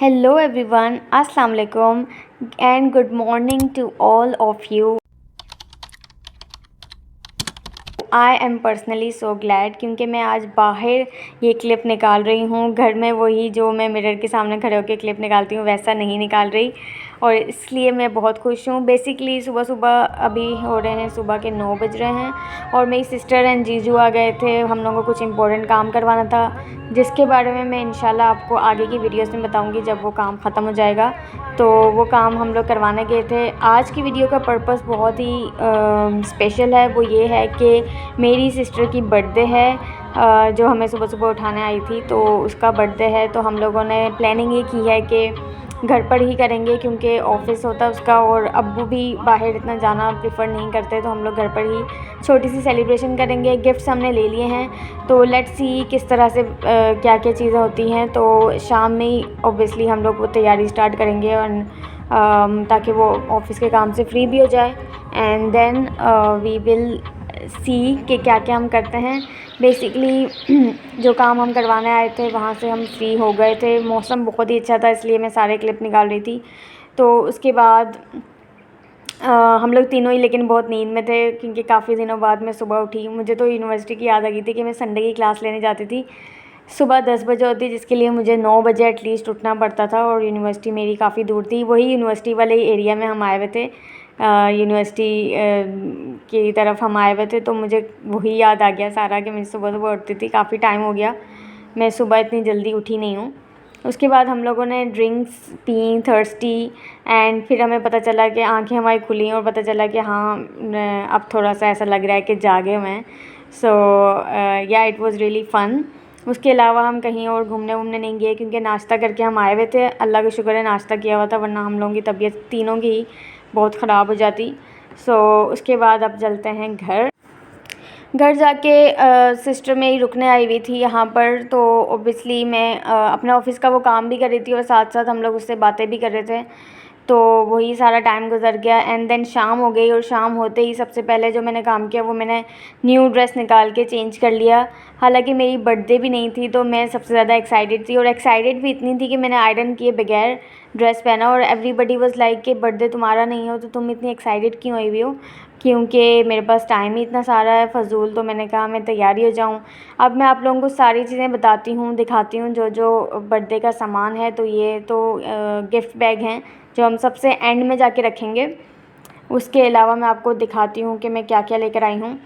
Hello everyone, Assalamu alaikum and good morning to all of you. I am personally so glad क्योंकि मैं आज बाहर ये clip निकाल रही हूँ। घर में वही जो मैं मिरर के सामने खड़े होकर क्लिप निकालती हूँ वैसा नहीं निकाल रही, और इसलिए मैं बहुत खुश हूँ। बेसिकली सुबह सुबह अभी हो रहे हैं सुबह के 9 बज रहे हैं और मेरी सिस्टर एंड जीजू आ गए थे। हम लोगों को कुछ इम्पोर्टेंट काम करवाना था जिसके बारे में मैं इंशाल्लाह आपको आगे की वीडियोस में बताऊंगी जब वो काम ख़त्म हो जाएगा। तो वो काम हम लोग करवाने गए थे। आज की वीडियो का पर्पस बहुत ही स्पेशल है। वो ये है कि मेरी सिस्टर की बर्थडे है, जो हमें सुबह सुबह उठाने आई थी, तो उसका बर्थडे है। तो हम लोगों ने प्लानिंग ये की है कि घर पर ही करेंगे क्योंकि ऑफ़िस होता है उसका, और अब्बू भी बाहर इतना जाना प्रेफर नहीं करते, तो हम लोग घर पर ही छोटी सी सेलिब्रेशन करेंगे। गिफ्ट्स हमने ले लिए हैं, तो लेट्स सी किस तरह से क्या क्या चीज़ें होती हैं। तो शाम में ही ऑब्वियसली हम लोग वो तैयारी स्टार्ट करेंगे और ताकि वो ऑफ़िस के काम से फ्री भी हो जाए, and then we will see कि क्या क्या हम करते हैं। बेसिकली जो काम हम करवाने आए थे वहाँ से हम फ्री हो गए थे। मौसम बहुत ही अच्छा था इसलिए मैं सारे क्लिप निकाल रही थी। तो उसके बाद हम लोग तीनों ही लेकिन बहुत नींद में थे क्योंकि काफ़ी दिनों बाद मैं सुबह उठी। मुझे तो यूनिवर्सिटी की याद आ गई थी कि मैं संडे की क्लास लेने जाती थी। सुबह 10 बजे होती जिसके लिए मुझे 9 बजे एटलीस्ट उठना पड़ता था, और यूनिवर्सिटी मेरी काफ़ी दूर थी। वही यूनिवर्सिटी वाले एरिया में हम आए हुए थे, यूनिवर्सिटी की तरफ हम आए हुए थे। तो मुझे वही याद आ गया सारा कि मैं सुबह सुबह उठती थी। काफ़ी टाइम हो गया, मैं सुबह इतनी जल्दी उठी नहीं हूँ। उसके बाद हम लोगों ने ड्रिंक्स पी थर्स्टी, एंड फिर हमें पता चला कि आंखें हमारी खुली और पता चला कि हाँ अब थोड़ा सा ऐसा लग रहा है कि जागे हुए हैं। सो या इट वाज रियली फ़न। उसके अलावा हम कहीं और घूमने वूमने नहीं गए क्योंकि नाश्ता करके हम आए हुए थे। अल्लाह का शुक्र है नाश्ता किया हुआ था, वरना हम लोगों की तबीयत तीनों की ही बहुत ख़राब हो जाती। सो उसके बाद अब चलते हैं घर जाके सिस्टर मेरी रुकने आई हुई थी यहाँ पर। तो ऑब्वियसली मैं अपने ऑफ़िस का वो काम भी कर रही थी और साथ साथ हम लोग उससे बातें भी कर रहे थे। तो वही सारा टाइम गुजर गया, एंड देन शाम हो गई, और शाम होते ही सबसे पहले जो मैंने काम किया वो मैंने न्यू ड्रेस निकाल के चेंज कर लिया। हालांकि मेरी बर्थडे भी नहीं थी तो मैं सबसे ज़्यादा एक्साइटेड थी, और एक्साइटेड भी इतनी थी कि मैंने आयरन किए बगैर ड्रेस पहना, और एवरीबडी वाज लाइक कि बर्थडे तुम्हारा नहीं हो तो तुम इतनी एक्साइटेड क्यों हुई हो, क्योंकि मेरे पास टाइम ही इतना सारा है फ़जूल। तो मैंने कहा मैं तैयारी हो जाऊँ। अब मैं आप लोगों को सारी चीज़ें बताती हूँ, दिखाती हूँ जो जो बर्थडे का सामान है। तो ये तो गिफ्ट बैग हैं जो हम सबसे एंड में जाके रखेंगे। उसके अलावा मैं आपको दिखाती हूँ कि मैं क्या क्या लेकर आई हूँ।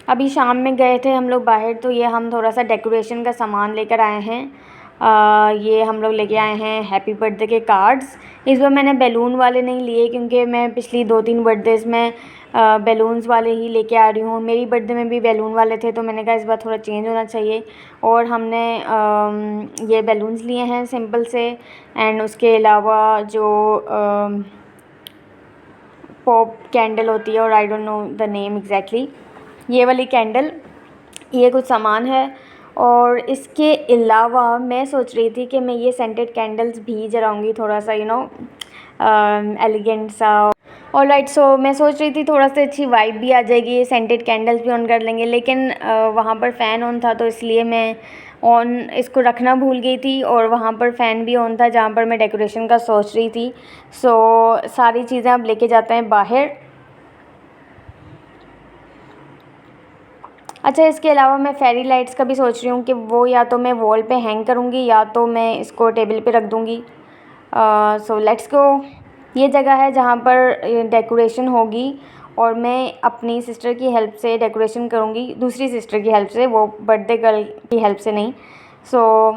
अभी शाम में गए थे हम लोग बाहर, तो ये हम थोड़ा सा डेकोरेशन का सामान लेकर आए हैं। ये हम लोग लेके आए हैं हैप्पी बर्थडे के कार्ड्स। इस बार मैंने बैलून वाले नहीं लिए क्योंकि मैं पिछली 2-3 बर्थडेज़ में बैलून्स वाले ही लेके आ रही हूँ। मेरी बर्थडे में भी बैलून वाले थे, तो मैंने कहा इस बार थोड़ा चेंज होना चाहिए, और हमने ये बैलून्स लिए हैं सिंपल से। एंड उसके अलावा जो पॉप कैंडल होती है, और I don't know the name exactly, ये वाली कैंडल, ये कुछ सामान है। और इसके अलावा मैं सोच रही थी कि मैं ये सेंटेड कैंडल्स भी जलाऊंगी, थोड़ा सा एलिगेंट सा। ऑलराइट, सो मैं सोच रही थी थोड़ा सा अच्छी वाइब भी आ जाएगी, सेंटेड कैंडल्स भी ऑन कर लेंगे, लेकिन वहाँ पर फ़ैन ऑन था तो इसलिए मैं ऑन इसको रखना भूल गई थी, और वहाँ पर फ़ैन भी ऑन था जहाँ पर मैं डेकोरेशन का सोच रही थी। सो सारी चीज़ें अब लेके जाते हैं बाहर। अच्छा, इसके अलावा मैं फेरी लाइट्स का भी सोच रही हूँ कि वो या तो मैं वॉल पे हैंग करूँगी या तो मैं इसको टेबल पे रख दूँगी। So let's go. ये जगह है जहाँ पर डेकोरेशन होगी, और मैं अपनी सिस्टर की हेल्प से डेकोरेशन करूँगी, दूसरी सिस्टर की हेल्प से, वो बर्थडे गर्ल की हेल्प से नहीं। सो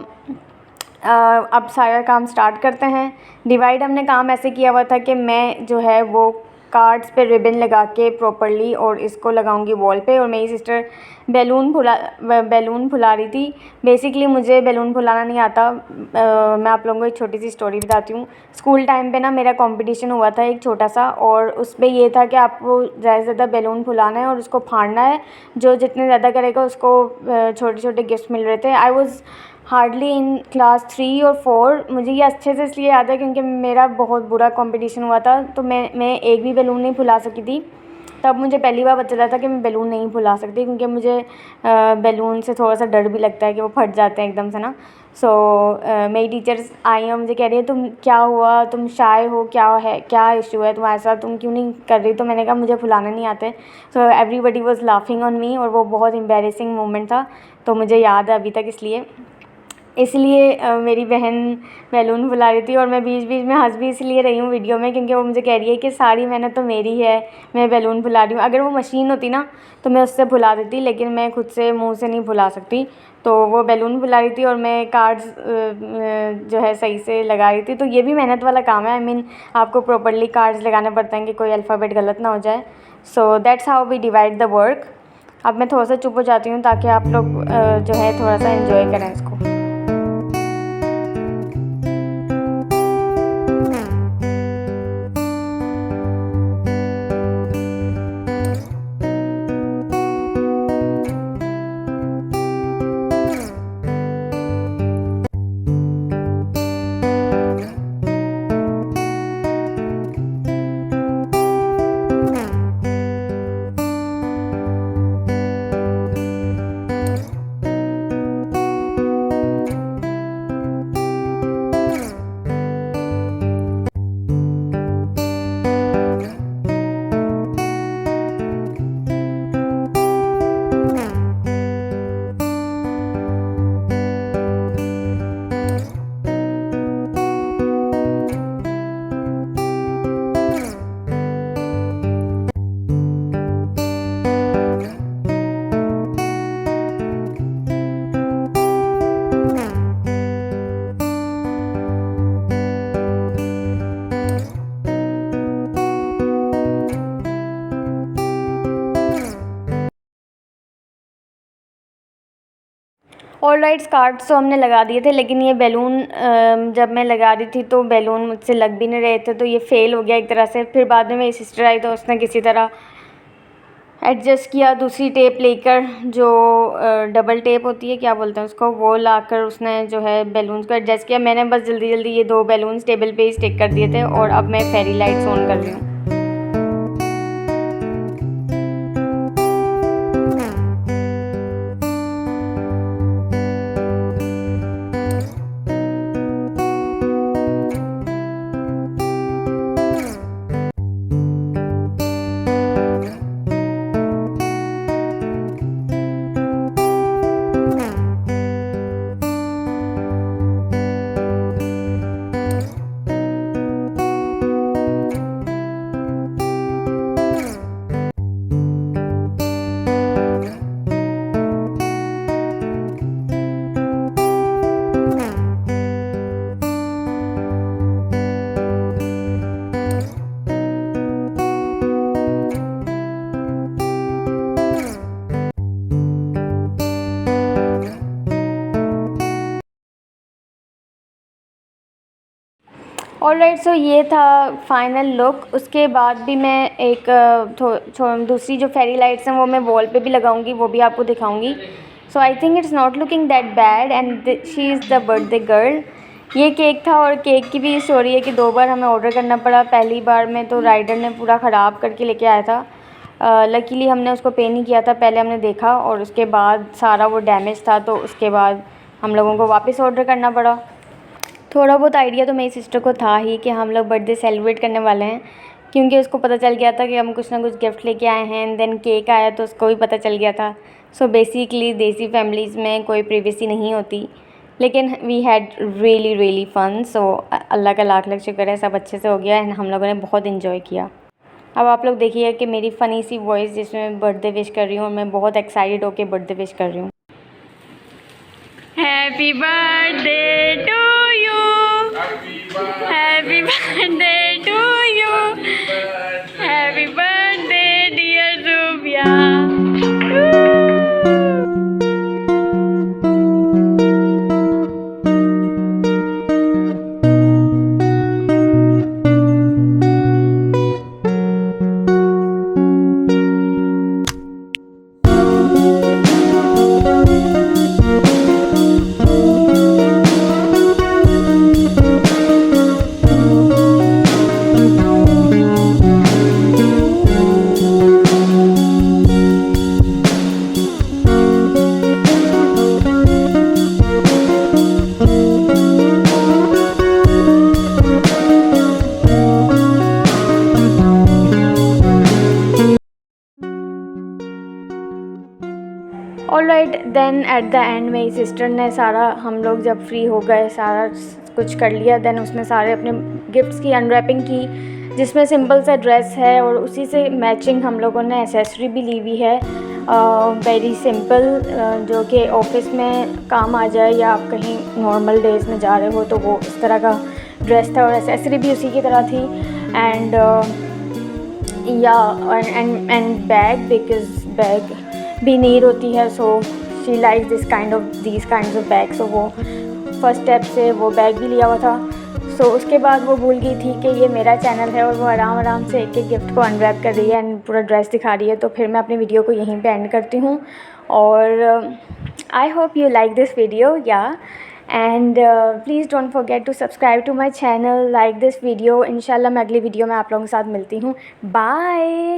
अब सारा काम स्टार्ट करते हैं। डिवाइड हमने काम ऐसे किया हुआ था कि मैं जो है वो कार्ड्स पे रिबन लगा के प्रॉपरली और इसको लगाऊंगी वॉल पे, और मेरी सिस्टर बैलून फुला रही थी। बेसिकली मुझे बैलून फुलाना नहीं आता। मैं आप लोगों को एक छोटी सी स्टोरी बताती हूँ। स्कूल टाइम पे ना मेरा कंपटीशन हुआ था एक छोटा सा, और उसमें ये था कि आपको ज़्यादा से ज़्यादा बैलून फुलाना है और उसको फाड़ना है। जो जितने ज़्यादा करेगा उसको छोटे छोटे गिफ्ट मिल रहे थे। I was hardly in class 3 और 4। मुझे ये अच्छे से इसलिए याद है क्योंकि मेरा बहुत बुरा कंपटीशन हुआ था, तो मैं एक भी बैलून नहीं फुला सकी थी। तब मुझे पहली बार पता चला था कि मैं बैलून नहीं फुला सकती, क्योंकि मुझे बैलून से थोड़ा सा डर भी लगता है कि वो फट जाते हैं एकदम से ना। सो मेरी टीचर्स आई और मुझे कह रही है तुम क्या हुआ, तुम शाय हो, क्या है, क्या इशू है तुम्हारे साथ, तुम क्यों नहीं कर रही? तो मैंने कहा मुझे फुलाने नहीं आते। So everybody was laughing on me और वो बहुत एम्बैरेसिंग मोमेंट था, तो मुझे याद है अभी तक। इसलिए मेरी बहन बैलून फुला रही थी और मैं बीच बीच में हंस भी इसलिए रही हूँ वीडियो में, क्योंकि वो मुझे कह रही है कि सारी मेहनत तो मेरी है, मैं बैलून फुला रही हूँ। अगर वो मशीन होती ना तो मैं उससे फुला देती, लेकिन मैं खुद से मुंह से नहीं फुला सकती। तो वो बैलून फुला रही थी और मैं कार्ड्स जो है सही से लगा रही थी। तो ये भी मेहनत वाला काम है। आई मीन आपको प्रॉपरली कार्ड्स लगाने पड़ते हैं कि कोई अल्फ़ाबेट गलत ना हो जाए। So that's how we divide the work. अब मैं थोड़ा सा चुप हो जाती हूँ ताकि आप लोग जो है थोड़ा सा एंजॉय करें इसको। ऑलराइट, कार्ड्स तो हमने लगा दिए थे, लेकिन ये बैलून जब मैं लगा रही थी तो बैलून मुझसे लग भी नहीं रहे थे, तो ये फ़ेल हो गया एक तरह से। फिर बाद में मेरी सिस्टर आई तो उसने किसी तरह एडजस्ट किया, दूसरी टेप लेकर, जो डबल टेप होती है, क्या बोलते हैं उसको, वो लाकर उसने जो है बैलून्स को एडजस्ट किया। मैंने बस जल्दी जल्दी ये 2 बैलून्स टेबल पे ही स्टिक कर दिए थे और अब मैं फेरी लाइट्स ऑन कर रही हूँ। ऑलराइट, सो ये था फाइनल लुक। उसके बाद भी मैं एक दूसरी जो फेरी लाइट्स हैं वो मैं वॉल पे भी लगाऊंगी, वो भी आपको दिखाऊंगी। So I think it's not looking that bad and she is the birthday girl. ये केक था और केक की भी स्टोरी है कि 2 बार हमें ऑर्डर करना पड़ा। पहली बार में तो राइडर ने पूरा ख़राब करके लेके आया था। लकीली हमने उसको पे नहीं किया था, पहले हमने देखा और उसके बाद सारा वो डैमेज था, तो उसके बाद हम लोगों को वापस ऑर्डर करना पड़ा। थोड़ा बहुत आइडिया तो मेरी सिस्टर को था ही कि हम लोग बर्थडे सेलिब्रेट करने वाले हैं, क्योंकि उसको पता चल गया था कि हम कुछ ना कुछ गिफ्ट लेके आए हैं। एंड देन केक आया तो उसको भी पता चल गया था। सो बेसिकली देसी फैमिलीज़ में कोई प्राइवेसी नहीं होती, लेकिन we had really really fun. So Allah का लाख लाख शुक्र है, सब अच्छे से हो गया एंड हम लोगों ने बहुत इन्जॉय किया। अब आप लोग देखिए कि मेरी फ़नी सी वॉइस जिसमें मैं बर्थडे विश कर रही हूँ और मैं बहुत एक्साइटेड होकर बर्थडे विश कर रही हूँ। Happy birthday to you, happy birthday to you, happy birthday dear Rubiya. Then at the end मेरी सिस्टर ने सारा, हम लोग जब फ्री हो गए सारा कुछ कर लिया, देन उसने सारे अपने गिफ्ट्स की अनरैपिंग की, जिसमें सिंपल सा ड्रेस है और उसी से मैचिंग हम लोगों ने एसेसरी भी ली हुई है, वेरी सिंपल, जो कि ऑफिस में काम आ जाए या आप कहीं नॉर्मल डेज़ में जा रहे हो तो वो इस तरह का ड्रेस था और एसेसरी भी उसी की तरह थी। And and bag, because bag भी नीड होती है, so she like this kind of bag, so वो फर्स्ट स्टेप से वो बैग भी लिया हुआ था। सो उसके बाद वो भूल गई थी कि ये मेरा चैनल है और वो आराम से एक एक गिफ्ट को अनरैप कर रही है एंड पूरा ड्रेस दिखा रही है। तो फिर मैं अपनी वीडियो को यहीं पे एंड करती हूँ और I hope you like this video, या and please don't forget to subscribe to my channel, like this video. इंशाल्लाह मैं अगली वीडियो में आप लोगों के साथ मिलती हूँ। बाय।